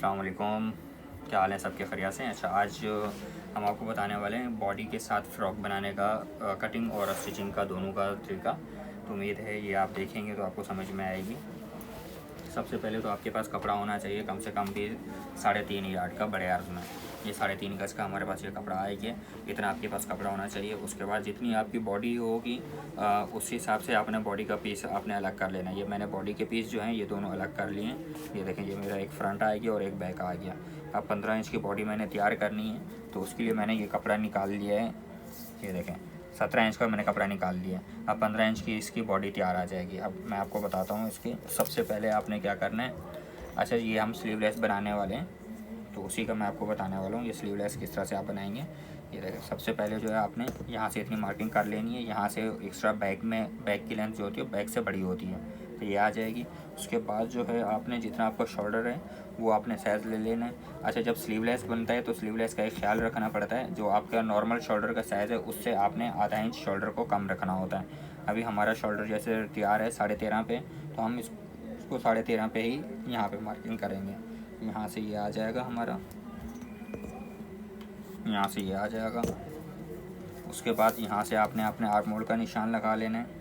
अस्सलाम वालेकुम। क्या हाल है सबके खैरियत से। अच्छा, आज हम आपको बताने वाले हैं बॉडी के साथ फ़्रॉक बनाने का कटिंग और स्टिचिंग का दोनों का तरीका। तो उम्मीद है ये आप देखेंगे तो आपको समझ में आएगी। सबसे पहले तो आपके पास कपड़ा होना चाहिए कम से कम भी 3.5 यार्ड का बड़े अर्ज में। ये 3.5 गज़ का हमारे पास ये कपड़ा आएगा, इतना आपके पास कपड़ा होना चाहिए। उसके बाद जितनी आपकी बॉडी होगी उस हिसाब से आपने बॉडी का पीस आपने अलग कर लेना है। ये मैंने बॉडी के पीस जो हैं ये दोनों अलग कर लिए हैं। ये देखें, ये मेरा एक फ्रंट आ गया और एक बैक आ गया। अब 15 इंच की बॉडी मैंने तैयार करनी है, तो उसके लिए मैंने ये कपड़ा निकाल लिया है। ये देखें, 17 इंच का मैंने कपड़ा निकाल लिया। अब 15 इंच की इसकी बॉडी तैयार आ जाएगी। अब मैं आपको बताता हूँ इसकी। सबसे पहले आपने क्या करना है। अच्छा, ये हम स्लीवलेस बनाने वाले हैं, तो उसी का मैं आपको बताने वाला हूँ। ये स्लीवलेस किस तरह से आप बनाएंगे। ये देखें, सबसे पहले जो है आपने यहाँ से इतनी मार्किंग कर लेनी है। यहाँ से एक्स्ट्रा बैक की लेंथ जो होती है बैक से बड़ी होती है, तो ये आ जाएगी। उसके बाद जो है आपने जितना आपका शोल्डर है वो आपने साइज़ ले लेना है। अच्छा, जब स्लीवलेस बनता है तो स्लीवलेस का एक ख्याल रखना पड़ता है। जो आपका नॉर्मल शोल्डर का साइज़ है उससे आपने आधा इंच शोल्डर को कम रखना होता है। अभी हमारा शोल्डर जैसे तैयार है 13.5 पे, तो हम इसको 13.5 पे ही यहाँ पे मार्किंग करेंगे। यहाँ से ये आ जाएगा हमारा, यहाँ से ये आ जाएगा। उसके बाद यहाँ से आपने अपने आर्म होल का निशान लगा लेना है।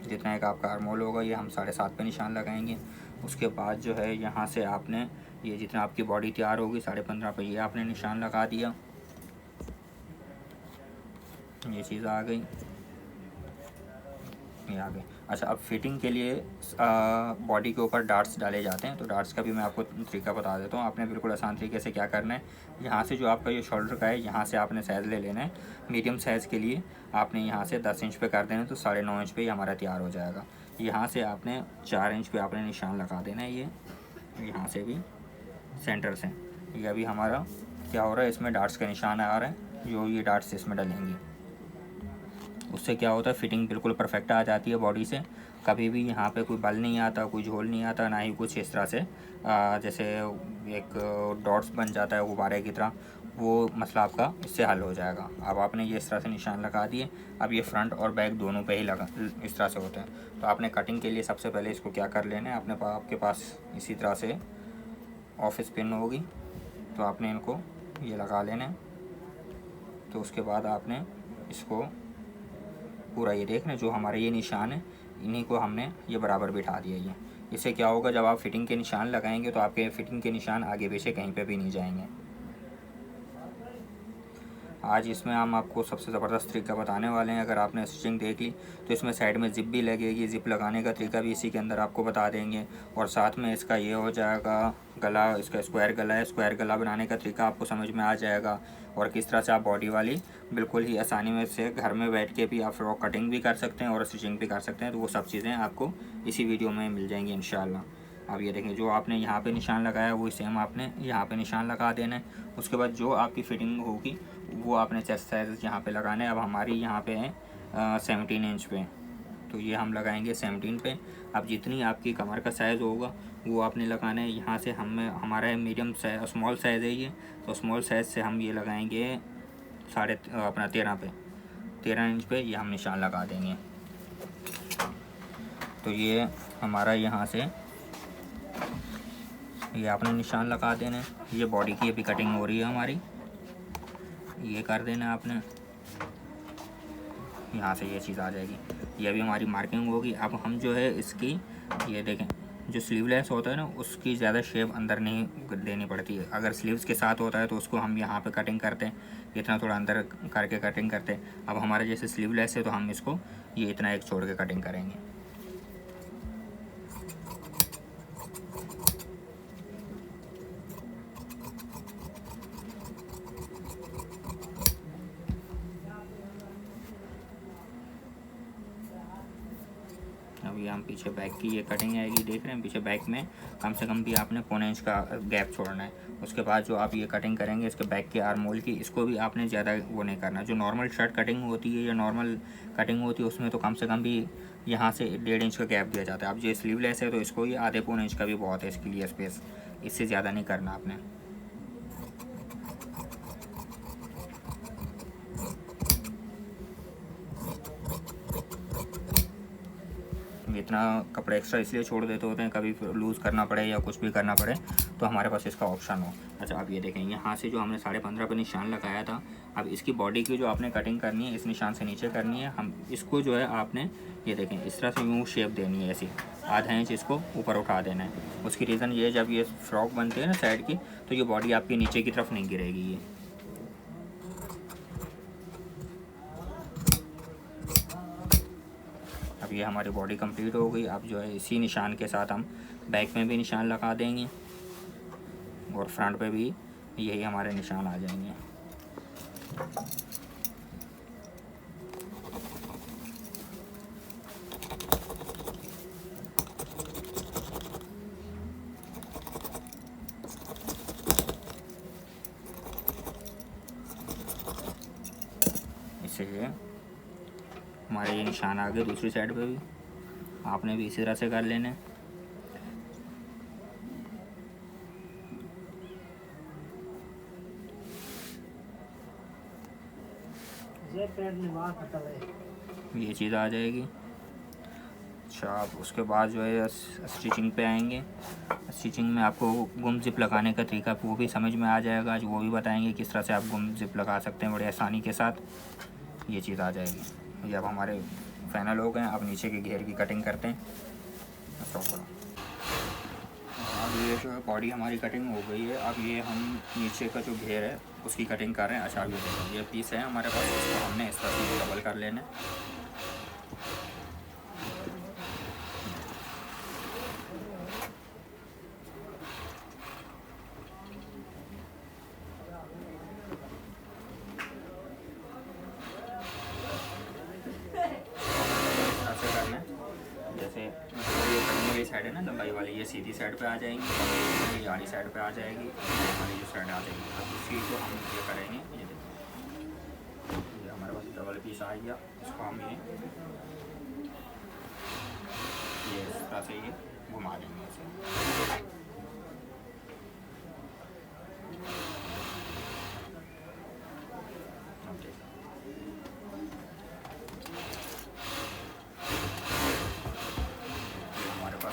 जितना एक आपका आर्म होल होगा ये हम 7.5 पे निशान लगाएंगे। उसके बाद जो है यहाँ से आपने ये जितना आपकी बॉडी तैयार होगी 15.5 पे ये आपने निशान लगा दिया। ये चीज़ आ गई, ये आ गई। अच्छा, अब फिटिंग के लिए बॉडी के ऊपर डार्ट्स डाले जाते हैं, तो डार्ट्स का भी मैं आपको तरीका बता देता हूँ। आपने बिल्कुल आसान तरीके से क्या करना है, यहाँ से जो आपका ये शोल्डर का है यहाँ से आपने साइज़ ले लेना है। मीडियम साइज़ के लिए आपने यहाँ से 10 इंच पे कर देना है, तो 9.5 इंच पे ही हमारा तैयार हो जाएगा। यहाँ से आपने 4 इंच पे आपने निशान लगा देना है। ये यहाँ से भी सेंटर से ये अभी हमारा क्या हो रहा है, इसमें डार्ट्स का निशान आ रहा है। जो ये डार्ट्स इसमें डलेंगे उससे क्या होता है, फिटिंग बिल्कुल परफेक्ट आ जाती है बॉडी से। कभी भी यहाँ पे कोई बल नहीं आता, कोई झोल नहीं आता, ना ही कुछ इस तरह से जैसे एक डॉट्स बन जाता है गुब्बारे की तरह, वो मसला आपका इससे हल हो जाएगा। अब आपने ये इस तरह से निशान लगा दिए। अब ये फ्रंट और बैक दोनों पे ही लगा इस तरह से होते हैं। तो आपने कटिंग के लिए सबसे पहले इसको क्या कर लेना है, आपके पास इसी तरह से ऑफिस पिन होगी, तो आपने इनको ये लगा लेना है। तो उसके बाद आपने इसको पूरा ये देखना जो हमारे ये निशान है इन्हीं को हमने ये बराबर बिठा दिया। ये इससे क्या होगा, जब आप फिटिंग के निशान लगाएंगे तो आपके फिटिंग के निशान आगे पीछे कहीं पे भी नहीं जाएंगे। आज इसमें हम आपको सबसे ज़बरदस्त तरीका बताने वाले हैं। अगर आपने स्टिचिंग देख ली तो इसमें साइड में ज़िप भी लगेगी। ज़िप लगाने का तरीका भी इसी के अंदर आपको बता देंगे। और साथ में इसका ये हो जाएगा गला, इसका स्क्वायर गला है। स्क्वायर गला बनाने का तरीका आपको समझ में आ जाएगा। और किस तरह से आप बॉडी वाली बिल्कुल ही आसानी में से घर में बैठ के भी आप फ्रॉक कटिंग भी कर सकते हैं और स्टिचिंग भी कर सकते हैं। तो वो सब चीज़ें आपको इसी वीडियो में मिल जाएंगी इंशाल्लाह। अब ये देखें, जो आपने यहाँ पे निशान लगाया वही सेम आपने यहाँ पे निशान लगा देना है। उसके बाद जो आपकी फिटिंग होगी वो आपने चेस्ट साइज यहाँ पे लगाना है। अब हमारी यहाँ पे है 17 इंच पे, तो ये हम लगाएंगे 17 पे। अब जितनी आपकी कमर का साइज़ होगा वो आपने लगाना है। यहाँ से हमारा मीडियम साइज स्मॉल साइज़ है ये, तो स्मॉल साइज़ से हम ये लगाएंगे 13.5 पे, 13 इंच पे ये हम निशान लगा देंगे। तो ये हमारा यहाँ से ये आपने निशान लगा देना है। ये बॉडी की अभी कटिंग हो रही है हमारी, ये कर देना आपने। यहाँ से ये चीज़ आ जाएगी, ये भी हमारी मार्किंग होगी। अब हम जो है इसकी ये देखें, जो स्लीवलेस होता है ना उसकी ज़्यादा शेप अंदर नहीं देनी पड़ती है। अगर स्लीव्स के साथ होता है तो उसको हम यहाँ पे कटिंग करते हैं, इतना थोड़ा अंदर करके कटिंग करते हैं। अब हमारे जैसे स्लीवलेस है तो हम इसको ये इतना एक छोड़ के कटिंग करेंगे। अभी हम पीछे बैक की ये कटिंग आएगी, देख रहे हैं पीछे बैक में कम से कम भी आपने 1.25 इंच का गैप छोड़ना है। उसके बाद जो आप ये कटिंग करेंगे इसके बैक के आर्म होल की, इसको भी आपने ज़्यादा वो नहीं करना। जो नॉर्मल शर्ट कटिंग होती है या नॉर्मल कटिंग होती है उसमें तो कम से कम भी यहाँ से 1.5 इंच का गैप दिया जाता है। अब जो स्लीवलेस है तो इसको ये आधे 1.25 इंच का भी बहुत है इसके लिए स्पेस, इससे ज़्यादा नहीं करना आपने। ये इतना कपड़ा एक्स्ट्रा इसलिए छोड़ देते होते हैं, कभी लूज़ करना पड़े या कुछ भी करना पड़े तो हमारे पास इसका ऑप्शन हो। अच्छा, आप ये देखें, यहाँ से जो हमने 15.5 पे निशान लगाया था, अब इसकी बॉडी की जो आपने कटिंग करनी है इस निशान से नीचे करनी है। हम इसको जो है आपने ये देखें इस तरह से यूँ शेप देनी है, ऐसी आधा इंच इसको ऊपर उठा देना है। उसकी रीज़न ये है, जब ये फ्रॉक बनती है ना साइड की, तो ये बॉडी आपकी नीचे की तरफ नहीं गिरेगी। ये अब ये हमारी बॉडी कंप्लीट हो गई। अब जो है इसी निशान के साथ हम बैक में भी निशान लगा देंगे और फ्रंट पे भी यही हमारे निशान आ जाएंगे। इससे हमारे ये निशान आ गए। दूसरी साइड पे भी आपने भी इसी तरह से कर लेने। ये चीज़ आ जाएगी। अच्छा, आप उसके बाद जो है स्टिचिंग पे आएंगे। स्टिचिंग में आपको गुम जिप लगाने का तरीका वो भी समझ में आ जाएगा, आज वो भी बताएंगे किस तरह से आप गुम जिप लगा सकते हैं बड़े आसानी के साथ। ये चीज़ आ जाएगी। ये अब हमारे फाइनल हो गए। अब नीचे के घेर की कटिंग करते हैं। अब ये जो है बॉडी हमारी कटिंग हो गई है। अब ये हम नीचे का जो घेर है उसकी कटिंग कर रहे हैं। अच्छा, ये देखो, ये पीस है हमारे पास, इसको हमने इस तरह से डबल कर लेना है। जैसे ये कटिंग वाली साइड है ना, लंबाई वाली, ये सीधी साइड पे आ जाएंगी, ये आड़ी साइड पे आ जाएगी, हमारी जो साइड आ जाएगी। अब इसी को हम ये करेंगे। ये हमारे पास डबल पीस आ गया। इसको हम ये इस तरह से ये घुमा देंगे इसे।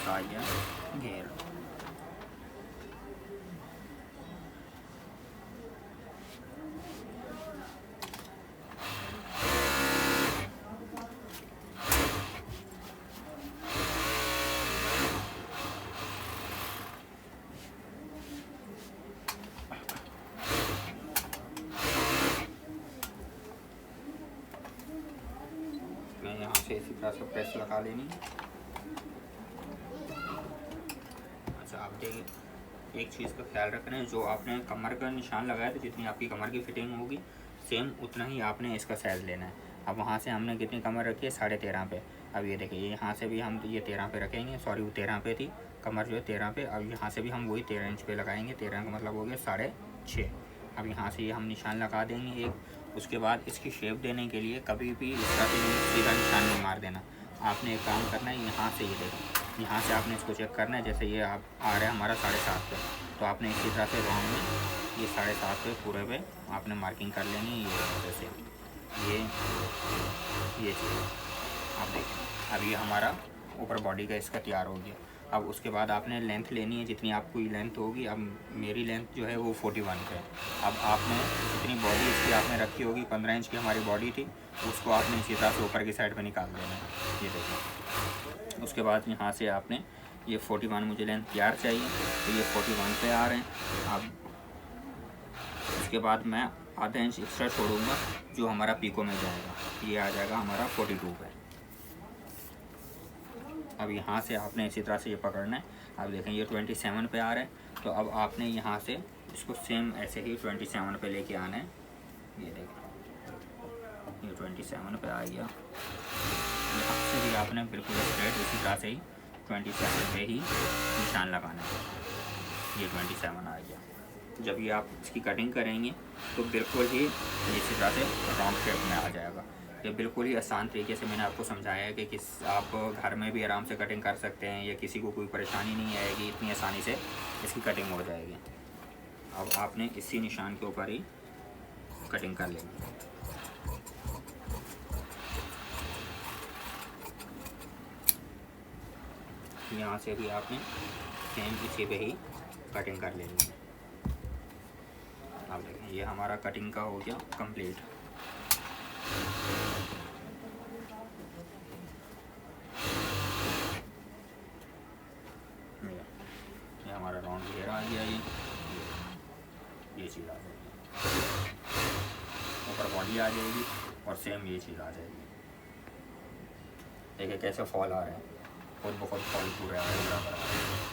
आ गया घेर। मैं यहाँ से इसी तरह से प्रेस लगा लेनी। आप देखिए, एक चीज़ का ख्याल रखना है, जो आपने कमर का निशान लगाया तो जितनी आपकी कमर की फिटिंग होगी सेम उतना ही आपने इसका साइज़ लेना है। अब वहाँ से हमने कितनी कमर रखी है, 13.5 पे। अब ये देखिए, यहाँ से भी हम ये 13 पे रखेंगे, सॉरी वो 13 पे थी कमर जो है 13 पे। अब यहाँ से भी हम वही 13 इंच पे लगाएंगे। 13 का मतलब हो गया 6.5। अब यहाँ से ये हम निशान लगा देंगे एक। उसके बाद इसकी शेप देने के लिए कभी भी इसका सीधा निशान नहीं मार देना। आपने एक काम करना है, यहाँ से ये देखो, यहाँ से आपने इसको चेक करना है। जैसे ये आप आ रहा है हमारा 7.5 पे, तो आपने इसी तरह से राउंड में ये 7.5 पे पूरे पे आपने मार्किंग कर लेनी है। ये जैसे ये चीज़ आप देखें। अब ये हमारा ऊपर बॉडी का इसका तैयार हो गया। अब उसके बाद आपने लेंथ लेनी है, जितनी आपको लेंथ होगी। अब मेरी लेंथ जो है वो 41 पे। अब आपने जितनी बॉडी इसकी आपने रखी होगी, 15 इंच की हमारी बॉडी थी, उसको आपने इसी तरह से ऊपर की साइड पे निकाल देना है। ये देखिए, उसके बाद यहाँ से आपने ये 41 मुझे लेंथ तैयार चाहिए, तो ये 41 पे आ रहे हैं। अब उसके बाद मैं आधा इंच एक्स्ट्रा छोड़ूंगा जो हमारा पीको में जाएगा, ये आ जाएगा हमारा 42 पे। अब यहाँ से आपने इसी तरह से ये पकड़ना है। अब देखें ये 27 पे आ रहा है, तो अब आपने यहाँ से इसको सेम ऐसे ही 27 पे लेके आना है। ये देखें, ये 27 पे आ गया। यहाँ से भी आपने बिल्कुल स्ट्रेट इसी तरह से ही 27 पे ही निशान लगाना है। ये 27 आ गया। जब ये आप इसकी कटिंग करेंगे तो बिल्कुल ही इसी तरह से राउंड शेप में आ जाएगा। ये बिल्कुल ही आसान तरीके से मैंने आपको समझाया है कि किस आप घर में भी आराम से कटिंग कर सकते हैं, या किसी को कोई परेशानी नहीं आएगी, इतनी आसानी से इसकी कटिंग हो जाएगी। अब आपने इसी निशान के ऊपर ही कटिंग कर लेंगे। यहाँ से भी आपने सेम इसी पे ही कटिंग कर लेनी है। आप देखें ये हमारा कटिंग का हो गया कंप्लीट। ये हमारा राउंड घेरा आ गया। ये चीज़ आ जाएगी, ऊपर बॉडी आ जाएगी और सेम ये चीज़ आ जाएगी। देखिए कैसे फॉल आ रहे हैं, खुद बहुत फॉल पूरे आ रहे हैं बराबर आ रहे हैं।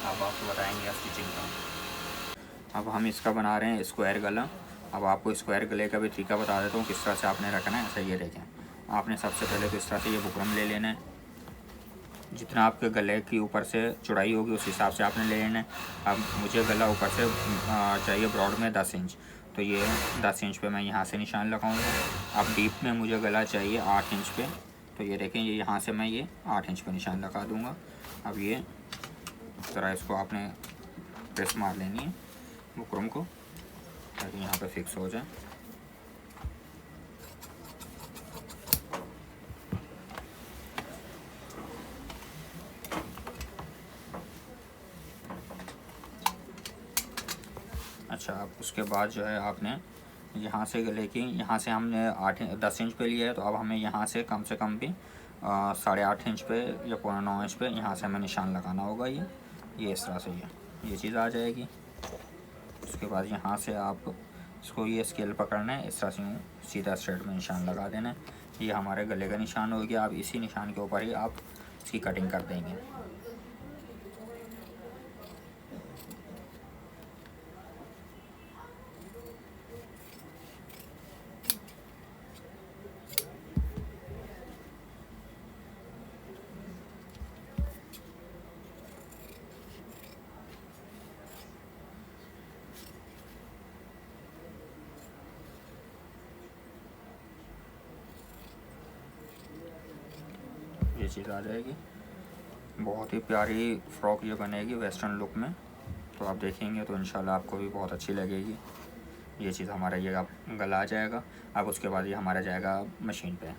अब आपको बताएंगे स्टिचिंग का। अब हम इसका बना रहे हैं स्क्वायर गला। अब आपको स्क्वायर गले का भी तरीका बता देता हूँ किस तरह से आपने रखना है। ऐसा ये देखें, आपने सबसे पहले तो इस तरह से ये बुकरम ले लेना है। जितना आपके गले की ऊपर से चौड़ाई होगी उस हिसाब से आपने ले लेना है। अब मुझे गला ऊपर से चाहिए ब्रॉड में 10 इंच, तो ये 10 इंच पे मैं यहाँ से निशान लगाऊंगा। अब डीप में मुझे गला चाहिए 8 इंच पे, तो ये देखें ये यहाँ से मैं ये 8 इंच पे निशान लगा दूँगा। अब ये ज़रा इसको आपने प्रेस मार लेनी है बुकरम को, ताकि यहाँ पे फिक्स हो जाए। अच्छा, अब उसके बाद जो है आपने यहाँ से गले की, यहाँ से हमने 10 इंच पे लिया है, तो अब हमें यहाँ से कम भी 8.5 इंच पे या 9.25 इंच पे यहाँ से हमें निशान लगाना होगा। ये इस तरह से ये चीज़ आ जाएगी। उसके बाद यहाँ से आप इसको ये स्केल पकड़ना है, इस तरह से सीधा स्ट्रेट में निशान लगा देना है। ये हमारे गले का निशान हो गया। अब इसी निशान के ऊपर ही आप इसकी कटिंग कर देंगे। ये चीज़ आ जाएगी। बहुत ही प्यारी फ़्रॉक ये बनेगी वेस्टर्न लुक में। तो आप देखेंगे तो इंशाल्लाह आपको भी बहुत अच्छी लगेगी। ये चीज़ हमारा ये गला आ जाएगा। अब उसके बाद ये हमारा जाएगा मशीन पे।